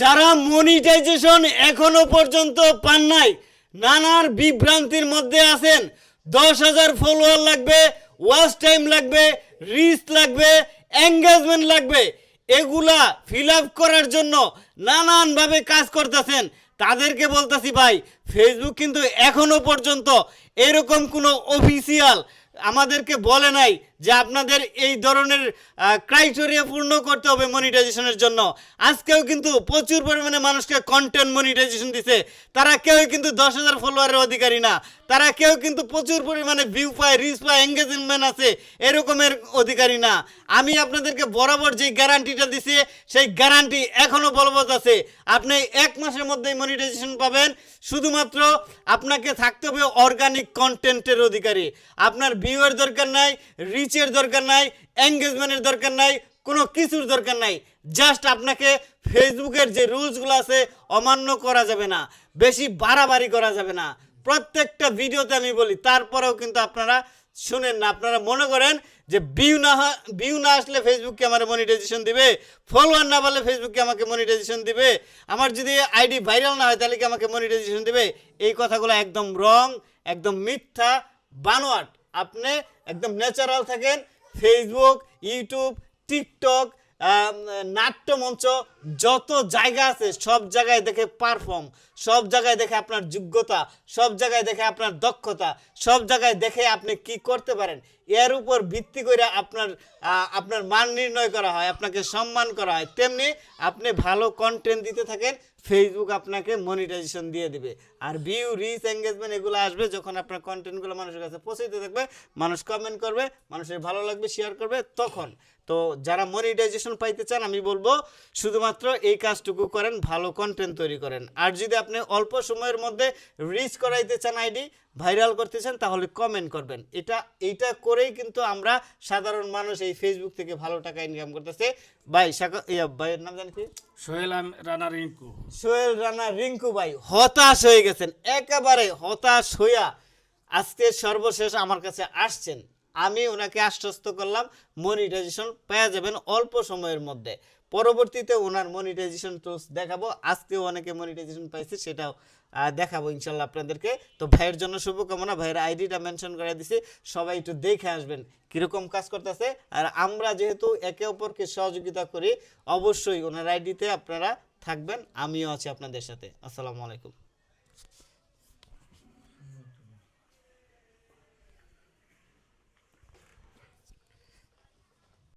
যারা মনিটাইজেশন এখনো পর্যন্ত পান নাই, নানার বিভ্রান্তির মধ্যে আছেন, 10,000 ফলোয়ার লাগবে, ওয়াচ টাইম লাগবে, রিচ লাগবে, এঙ্গেজমেন্ট লাগবে, এগুলা ফিল আপ করার জন্য নানানভাবে কাজ করতেছেন, তাদেরকে বলতেছি ভাই, ফেসবুক কিন্তু এখনো পর্যন্ত এরকম কোনো অফিসিয়াল আমাদেরকে বলে নাই যে আপনাদের এই ধরনের ক্রাইটেরিয়া পূর্ণ করতে হবে মনিটাইজেশনের জন্য। আজকেও কিন্তু প্রচুর পরিমাণে মানুষকে কন্টেন্ট মনিটাইজেশন দিছে, তারা কেউ কিন্তু 10,000 ফলোয়ারের অধিকারী না, তারা কেউ কিন্তু প্রচুর পরিমাণে ভিউ পায়, রিচ পায়, এঙ্গেজমেন্ট আছে এরকমের অধিকারী না। আমি আপনাদেরকে বরাবর যে গ্যারান্টিটা দিছি সেই গ্যারান্টি এখনও বলবৎ আছে। আপনি 1 মাসের মধ্যেই মনিটাইজেশন পাবেন, শুধুমাত্র আপনাকে থাকতে হবে অর্গানিক কন্টেন্টের অধিকারী। আপনার ভিউয়ের দরকার নাই, রিচের দরকার নাই, এঙ্গেজমেন্টের দরকার নাই, কোনো কিছুর দরকার নাই। জাস্ট আপনাকে ফেসবুকের যে রুলসগুলো আছে অমান্য করা যাবে না, বেশি বাড়াবাড়ি করা যাবে না। প্রত্যেকটা ভিডিওতে আমি বলি, তারপরেও কিন্তু আপনারা শুনেন না। আপনারা মনে করেন যে ভিউ না আসলে ফেসবুককে আমার মনিটাইজেশন দিবে, ফলোয়ার না বললে ফেসবুককে আমাকে মনিটাইজেশন দিবে, আমার যদি আইডি ভাইরাল না হয় তাহলে কি আমাকে মনিটাইজেশন দিবে। এই কথাগুলো একদম রং, একদম মিথ্যা, বানোয়াট। আপনি একদম ন্যাচারাল থাকেন। ফেসবুক, ইউটিউব, টিকটক, নাট্যমঞ্চ, যত জায়গা আছে সব জায়গায় দেখে পারফর্ম, সব জায়গায় দেখে আপনার যোগ্যতা, সব জায়গায় দেখে আপনার দক্ষতা, সব জায়গায় দেখে আপনি কি করতে পারেন, এর উপর ভিত্তি করে আপনার মান নির্ণয় করা হয়, আপনাকে সম্মান করা হয়। তেমনি আপনি ভালো কন্টেন্ট দিতে থাকেন, ফেসবুক আপনাকে মনিটাইজেশন দিয়ে দিবে। আর ভিউ, রিচ, এঙ্গেজমেন্ট এগুলো আসবে যখন আপনার কন্টেন্টগুলো মানুষের কাছে পৌঁছাতে থাকবে, মানুষ কমেন্ট করবে, মানুষের ভালো লাগবে, শেয়ার করবে, তখন। তো যারা মনিটাইজেশন পাইতে চান আমি বলবো শুধুমাত্র এই কাজটুকু করেন, ভালো কন্টেন্ট তৈরি করেন। আর যদি আপনি অল্প সময়ের মধ্যে রিচ করাইতে চান, আইডি ভাইরাল করতে চান, তাহলে কমেন্ট করবেন। এইটা করেই কিন্তু আমরা সাধারণ মানুষ এই ফেসবুক থেকে ভালো টাকা ইনকাম করতেছে। ভাইয়ের নাম জানি কি? সোহেল রানা রিঙ্কু। সোহেল রানা রিঙ্কু ভাই হতাশ হয়ে গেছেন, একেবারে হতাশ হইয়া আজকে সর্বশেষ আমার কাছে আসছেন। আমি ওনাকে আশ্বস্ত করলাম মনিটাইজেশন পেয়ে যাবেন অল্প সময়ের মধ্যে। পরবর্তীতে ওনার মনিটাইজেশন টুলস দেখাবো। আজকেও অনেকে মনিটাইজেশন পাইছে, সেটাও দেখাবো ইনশাল্লাহ আপনাদেরকে। তো ভাইয়ের জন্য শুভকামনা। ভাইয়ের আইডিটা মেনশন করে দিছি, সবাই একটু দেখে আসবেন কিরকম কাজ করতেছে। আর আমরা যেহেতু একে অপরকে সহযোগিতা করি, অবশ্যই ওনার আইডিতে আপনারা থাকবেন, আমিও আছি আপনাদের সাথে। আসসালামু আলাইকুম।